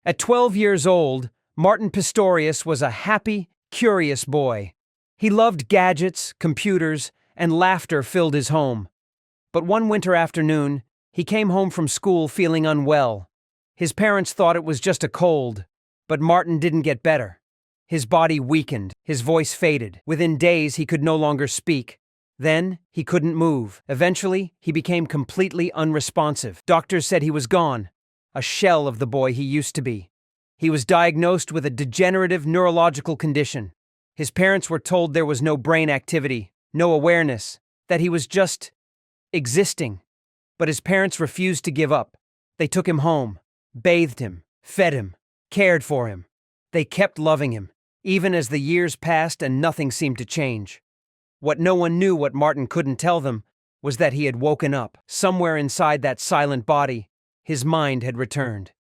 At 12 years old, Martin Pistorius was a happy, curious boy. He loved gadgets, computers, and laughter filled his home. But one winter afternoon, he came home from school feeling unwell. His parents thought it was just a cold, but Martin didn't get better. His body weakened, his voice faded. Within days, he could no longer speak. Then, he couldn't move. Eventually, he became completely unresponsive. Doctors said he was gone, a shell of the boy he used to be. He was diagnosed with a degenerative neurological condition. His parents were told there was no brain activity, no awareness, that he was just existing. But his parents refused to give up. They took him home, bathed him, fed him, cared for him. They kept loving him, even as the years passed and nothing seemed to change. What no one knew, what Martin couldn't tell them, was that he had woken up. Somewhere inside that silent body, his mind had returned.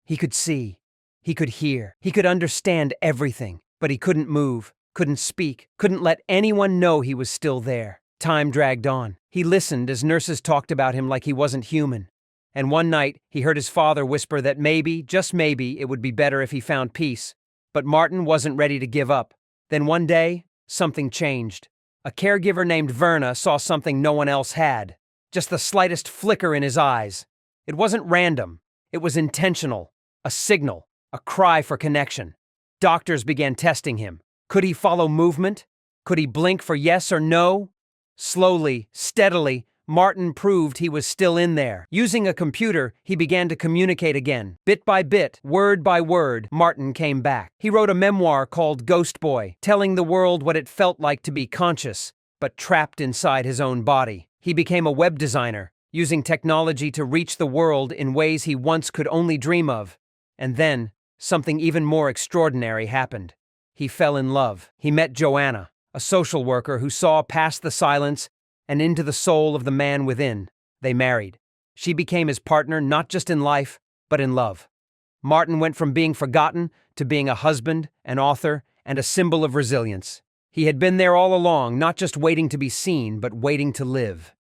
He could see, he could hear, he could understand everything, but he couldn't move, couldn't speak, couldn't let anyone know he was still there. Time dragged on. He listened as nurses talked about him like he wasn't human. And one night, he heard his father whisper that maybe, just maybe, it would be better if he found peace. But Martin wasn't ready to give up. Then one day, something changed. A caregiver named Verna saw something no one else had. Just the slightest flicker in his eyes. It wasn't random. It was intentional. A signal. A cry for connection. Doctors began testing him. Could he follow movement? Could he blink for yes or no? Slowly, steadily, Martin proved he was still in there. Using a computer, he began to communicate again. Bit by bit, word by word, Martin came back. He wrote a memoir called Ghost Boy, telling the world what it felt like to be conscious, but trapped inside his own body. He became a web designer, using technology to reach the world in ways he once could only dream of. And then, something even more extraordinary happened. He fell in love. He met Joanna, a social worker who saw past the silence and into the soul of the man within. They married. She became his partner not just in life, but in love. Martin went from being forgotten to being a husband, an author, and a symbol of resilience. He had been there all along, not just waiting to be seen, but waiting to live.